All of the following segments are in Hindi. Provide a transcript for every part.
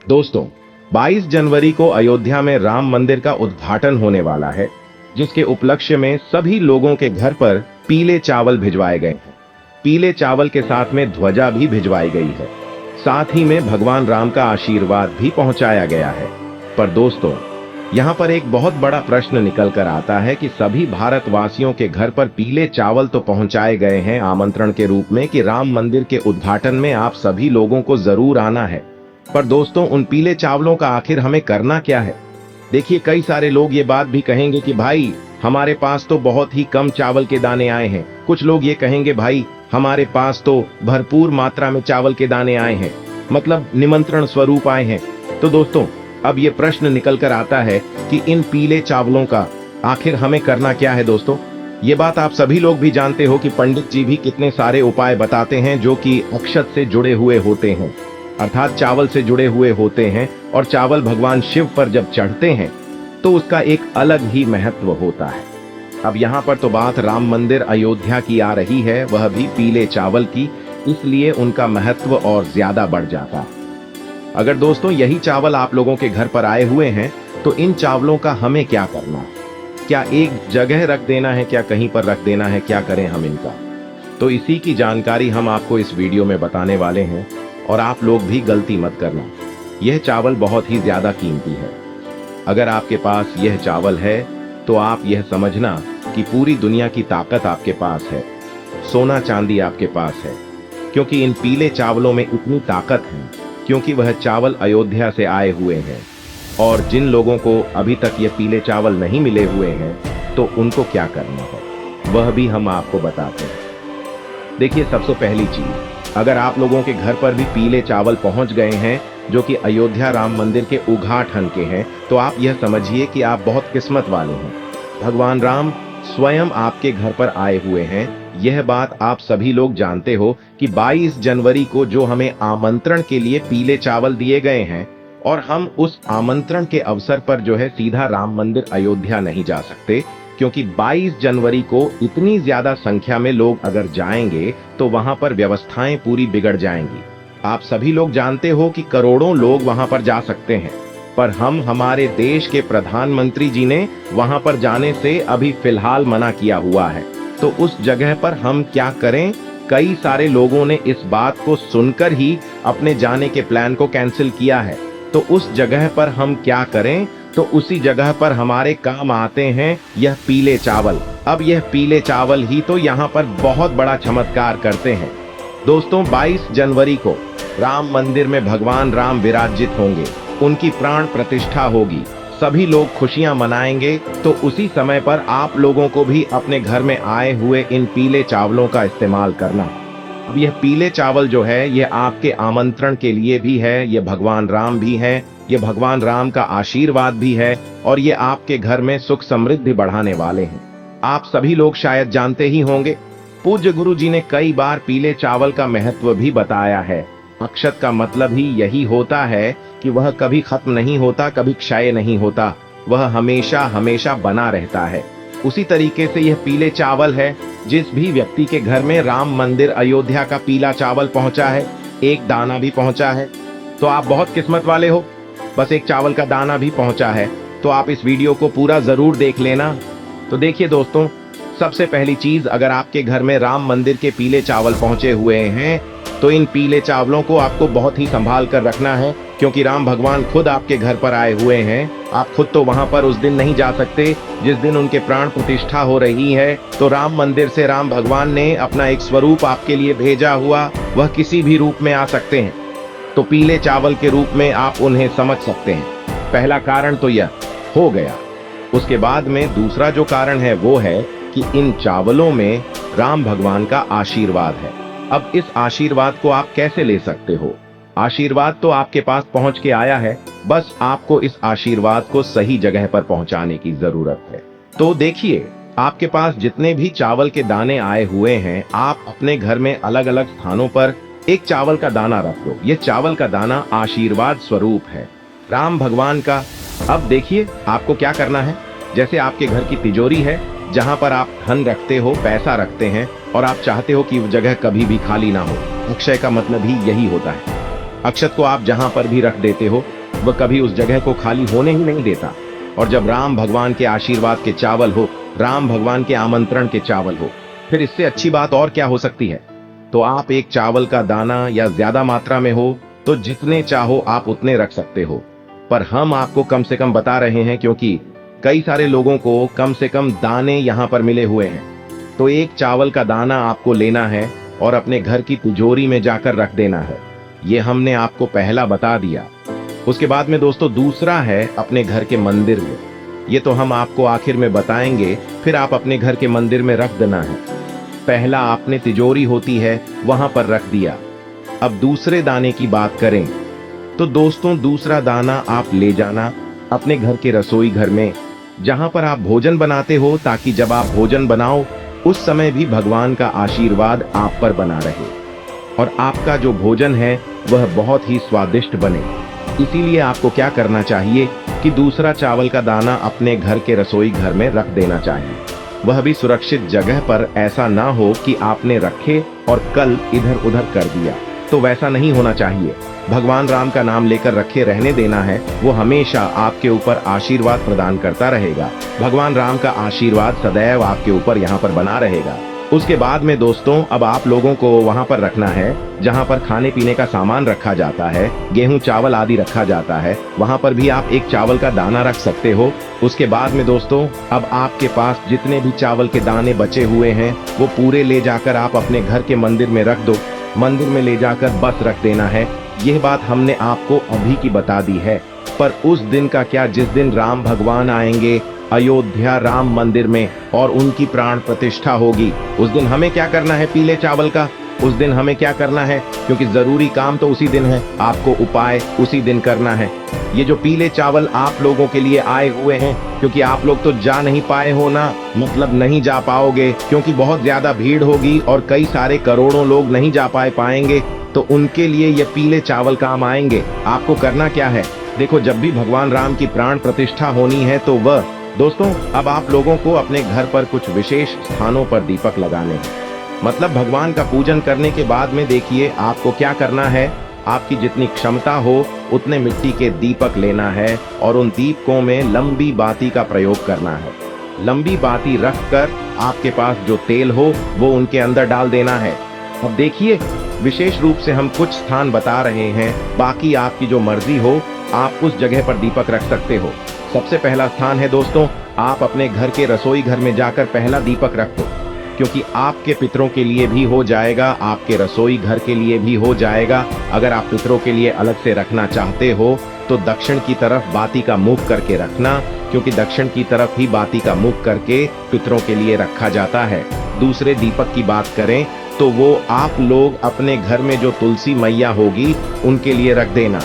दोस्तों, 22 जनवरी को अयोध्या में राम मंदिर का उद्घाटन होने वाला है, जिसके उपलक्ष्य में सभी लोगों के घर पर पीले चावल भिजवाए गए हैं। पीले चावल के साथ में ध्वजा भी भिजवाई गई है। साथ ही में भगवान राम का आशीर्वाद भी पहुंचाया गया है। पर दोस्तों, यहाँ पर एक बहुत बड़ा प्रश्न निकल कर आता है कि सभी भारतवासियों के घर पर पीले चावल तो पहुंचाए गए हैं आमंत्रण के रूप में कि राम मंदिर के उद्घाटन में आप सभी लोगों को जरूर आना है। पर दोस्तों, उन पीले चावलों का आखिर हमें करना क्या है? देखिए, कई सारे लोग ये बात भी कहेंगे कि भाई हमारे पास तो बहुत ही कम चावल के दाने आए हैं। कुछ लोग ये कहेंगे भाई हमारे पास तो भरपूर मात्रा में चावल के दाने आए हैं, मतलब निमंत्रण स्वरूप आए हैं। तो दोस्तों, अब ये प्रश्न निकल कर आता है कि इन पीले चावलों का आखिर हमें करना क्या है। दोस्तों, ये बात आप सभी लोग भी जानते हो कि पंडित जी भी कितने सारे उपाय बताते हैं जो कि अक्षत से जुड़े हुए होते हैं, अर्थात चावल से जुड़े हुए होते हैं। और चावल भगवान शिव पर जब चढ़ते हैं तो उसका एक अलग ही महत्व होता है। अब यहाँ पर तो बात राम मंदिर अयोध्या की आ रही है, वह भी पीले चावल की, इसलिए उनका महत्व और ज्यादा बढ़ जाता है। अगर दोस्तों यही चावल आप लोगों के घर पर आए हुए हैं तो इन चावलों का हमें क्या करना है? क्या एक जगह रख देना है? क्या कहीं पर रख देना है? क्या करें हम इनका? तो इसी की जानकारी हम आपको इस वीडियो में बताने वाले हैं। और आप लोग भी गलती मत करना, यह चावल बहुत ही ज्यादा कीमती है। अगर आपके पास यह चावल है तो आप यह समझना कि पूरी दुनिया की ताकत आपके पास है, सोना चांदी आपके पास है, क्योंकि इन पीले चावलों में इतनी ताकत है, क्योंकि वह चावल अयोध्या से आए हुए हैं। और जिन लोगों को अभी तक ये पीले चावल नहीं मिले हुए हैं तो उनको क्या करना है, वह भी हम आपको बताते हैं। देखिए, सबसे पहली चीज, अगर आप लोगों के घर पर भी पीले चावल पहुंच गए हैं जो कि अयोध्या राम मंदिर के उद्घाटन के हैं, तो आप यह समझिए कि आप बहुत किस्मत वाले हैं। भगवान राम स्वयं आपके घर पर आए हुए हैं। यह बात आप सभी लोग जानते हो कि 22 जनवरी को जो हमें आमंत्रण के लिए पीले चावल दिए गए हैं, और हम उस आमंत्रण के अवसर पर जो है सीधा राम मंदिर अयोध्या नहीं जा सकते, क्योंकि 22 जनवरी को इतनी ज्यादा संख्या में लोग अगर जाएंगे तो वहां पर व्यवस्थाएं पूरी बिगड़ जाएंगी। आप सभी लोग जानते हो कि करोड़ों लोग वहां पर जा सकते हैं, पर हमारे देश के प्रधानमंत्री जी ने वहां पर जाने से अभी फिलहाल मना किया हुआ है। तो उस जगह पर हम क्या करें? कई सारे लोगों ने इस बात को सुनकर ही अपने जाने के प्लान को कैंसिल किया है। तो उस जगह पर हम क्या करें? तो उसी जगह पर हमारे काम आते हैं यह पीले चावल। अब यह पीले चावल ही तो यहाँ पर बहुत बड़ा चमत्कार करते हैं। दोस्तों, 22 जनवरी को राम मंदिर में भगवान राम विराजित होंगे, उनकी प्राण प्रतिष्ठा होगी, सभी लोग खुशियां मनाएंगे। तो उसी समय पर आप लोगों को भी अपने घर में आए हुए इन पीले चावलों का इस्तेमाल करना। अब यह पीले चावल जो है ये आपके आमंत्रण के लिए भी है, ये भगवान राम भी हैं, ये भगवान राम का आशीर्वाद भी है, और ये आपके घर में सुख समृद्धि बढ़ाने वाले हैं। आप सभी लोग शायद जानते ही होंगे, पूज्य गुरु जी ने कई बार पीले चावल का महत्व भी बताया है। अक्षत का मतलब ही यही होता है कि वह कभी खत्म नहीं होता, कभी क्षय नहीं होता, वह हमेशा हमेशा बना रहता है। उसी तरीके से यह पीले चावल है। जिस भी व्यक्ति के घर में राम मंदिर अयोध्या का पीला चावल पहुंचा है, एक दाना भी पहुंचा है, तो आप बहुत किस्मत वाले हो। बस एक चावल का दाना भी पहुंचा है, तो आप इस वीडियो को पूरा जरूर देख लेना। तो देखिए दोस्तों, सबसे पहली चीज, अगर आपके घर में राम मंदिर के पीले चावल पहुंचे हुए हैं तो इन पीले चावलों को आपको बहुत ही संभाल कर रखना है, क्योंकि राम भगवान खुद आपके घर पर आए हुए हैं। आप खुद तो वहां पर उस दिन नहीं जा सकते जिस दिन उनके प्राण प्रतिष्ठा हो रही है। तो राम मंदिर से राम भगवान ने अपना एक स्वरूप आपके लिए भेजा हुआ, वह किसी भी रूप में आ सकते हैं, तो पीले चावल के रूप में आप उन्हें समझ सकते हैं। पहला कारण तो यह हो गया। उसके बाद में दूसरा जो कारण है वो है कि इन चावलों में राम भगवान का आशीर्वाद है। अब इस आशीर्वाद को आप कैसे ले सकते हो? आशीर्वाद तो आपके पास पहुंच के आया है, बस आपको इस आशीर्वाद को सही जगह पर पहुंचाने की जरूरत है। तो देखिए, आपके पास जितने भी चावल के दाने आए हुए हैं, आप अपने घर में अलग अलग स्थानों पर एक चावल का दाना रख दो। ये चावल का दाना आशीर्वाद स्वरूप है राम भगवान का। अब देखिए, आपको क्या करना है। जैसे आपके घर की तिजोरी है, जहां पर आप धन रखते हो, पैसा रखते हैं, और आप चाहते हो कि वो जगह कभी भी खाली ना हो। अक्षय का मतलब ही यही होता है। अक्षत को आप जहां पर भी रख देते हो वह कभी उस जगह को खाली होने ही नहीं देता। और जब राम भगवान के आशीर्वाद के चावल हो, राम भगवान के आमंत्रण के चावल हो, फिर इससे अच्छी बात और क्या हो सकती है। तो आप एक चावल का दाना या ज्यादा मात्रा में हो तो जितने चाहो आप उतने रख सकते हो, पर हम आपको कम से कम बता रहे हैं क्योंकि कई सारे लोगों को कम से कम दाने यहाँ पर मिले हुए हैं। तो एक चावल का दाना आपको लेना है और अपने घर की तिजोरी में जाकर रख देना है। ये हमने आपको पहला बता दिया। उसके बाद में दोस्तों दूसरा है अपने घर के मंदिर में। ये तो हम आपको आखिर में बताएंगे, फिर आप अपने घर के मंदिर में रख देना है। पहला आपने तिजोरी होती है वहां पर रख दिया। अब दूसरे दाने की बात करें तो दोस्तों दूसरा दाना आप ले जाना अपने घर के रसोई घर में, जहां पर आप भोजन बनाते हो, ताकि जब आप भोजन बनाओ उस समय भी भगवान का आशीर्वाद आप पर बना रहे और आपका जो भोजन है वह बहुत ही स्वादिष्ट बने। इसीलिए आपको क्या करना चाहिए कि दूसरा चावल का दाना अपने घर के रसोई घर में रख देना चाहिए, वह भी सुरक्षित जगह पर। ऐसा ना हो कि आपने रखे और कल इधर उधर कर दिया, तो वैसा नहीं होना चाहिए। भगवान राम का नाम लेकर रखे रहने देना है, वो हमेशा आपके ऊपर आशीर्वाद प्रदान करता रहेगा। भगवान राम का आशीर्वाद सदैव आपके ऊपर यहाँ पर बना रहेगा। उसके बाद में दोस्तों अब आप लोगों को वहां पर रखना है जहां पर खाने पीने का सामान रखा जाता है, गेहूं चावल आदि रखा जाता है, वहां पर भी आप एक चावल का दाना रख सकते हो। उसके बाद में दोस्तों अब आपके पास जितने भी चावल के दाने बचे हुए हैं वो पूरे ले जाकर आप अपने घर के मंदिर में रख दो। मंदिर में ले जाकर बस रख देना है। यह बात हमने आपको अभी की बता दी है, पर उस दिन का क्या जिस दिन राम भगवान आएंगे अयोध्या राम मंदिर में और उनकी प्राण प्रतिष्ठा होगी, उस दिन हमें क्या करना है पीले चावल का, उस दिन हमें क्या करना है, क्योंकि जरूरी काम तो उसी दिन है, आपको उपाय उसी दिन करना है। ये जो पीले चावल आप लोगों के लिए आए हुए हैं, क्योंकि आप लोग तो जा नहीं पाए हो ना, मतलब नहीं जा पाओगे क्योंकि बहुत ज्यादा भीड़ होगी और कई सारे करोड़ों लोग नहीं जा पाएंगे, तो उनके लिए ये पीले चावल काम आएंगे। आपको करना क्या है, देखो जब भी भगवान राम की प्राण प्रतिष्ठा होनी है तो वह दोस्तों अब आप लोगों को अपने घर पर कुछ विशेष स्थानों पर दीपक लगाने हैं। मतलब भगवान का पूजन करने के बाद में देखिए आपको क्या करना है, आपकी जितनी क्षमता हो उतने मिट्टी के दीपक लेना है और उन दीपकों में लंबी बाती का प्रयोग करना है। लंबी बाती रखकर आपके पास जो तेल हो वो उनके अंदर डाल देना है। अब देखिए विशेष रूप से हम कुछ स्थान बता रहे हैं, बाकी आपकी जो मर्जी हो आप उस जगह पर दीपक रख सकते हो। सबसे पहला स्थान है दोस्तों आप अपने घर के रसोई घर में जाकर पहला दीपक रख दो, क्योंकि आपके पितरों के लिए भी हो जाएगा, आपके रसोई घर के लिए भी हो जाएगा। अगर आप पितरों के लिए अलग से रखना चाहते हो तो दक्षिण की तरफ बाती का मुख करके रखना, क्योंकि दक्षिण की तरफ ही बाती का मुख करके पितरों के लिए रखा जाता है। दूसरे दीपक की बात करें तो वो आप लोग अपने घर में जो तुलसी मैया होगी उनके लिए रख देना।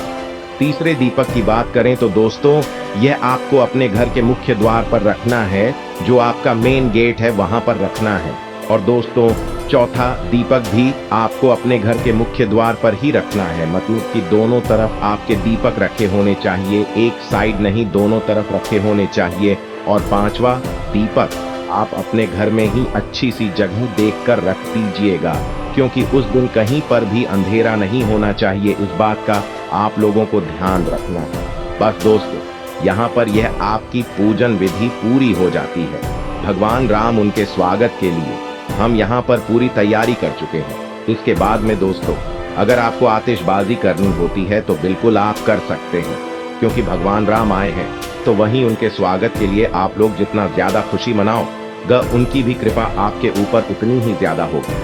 तीसरे दीपक की बात करें तो दोस्तों यह आपको अपने घर के मुख्य द्वार पर रखना है, जो आपका मेन गेट है वहां पर रखना है। और दोस्तों चौथा दीपक भी आपको अपने घर के मुख्य द्वार पर ही रखना है, मतलब कि दोनों तरफ आपके दीपक रखे होने चाहिए, एक साइड नहीं दोनों तरफ रखे होने चाहिए। और पांचवा दीपक आप अपने घर में ही अच्छी सी जगह देखकर रख दीजिएगा, क्योंकि उस दिन कहीं पर भी अंधेरा नहीं होना चाहिए। इस बात का आप लोगों को ध्यान रखना है। बस दोस्तों यहाँ पर यह आपकी पूजन विधि पूरी हो जाती है। भगवान राम उनके स्वागत के लिए हम यहाँ पर पूरी तैयारी कर चुके हैं। इसके बाद में दोस्तों अगर आपको आतिशबाजी करनी होती है तो बिल्कुल आप कर सकते हैं, क्योंकि भगवान राम आए हैं तो वहीं उनके स्वागत के लिए आप लोग जितना ज्यादा खुशी मनाओगे उनकी भी कृपा आपके ऊपर उतनी ही ज्यादा होगी।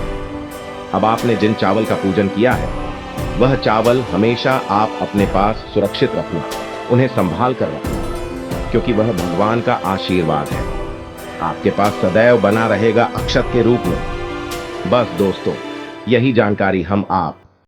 अब आपने जिन चावल का पूजन किया है वह चावल हमेशा आप अपने पास सुरक्षित रखना, उन्हें संभाल कर रखना, क्योंकि वह भगवान का आशीर्वाद है, आपके पास सदैव बना रहेगा अक्षत के रूप में। बस दोस्तों यही जानकारी हम आप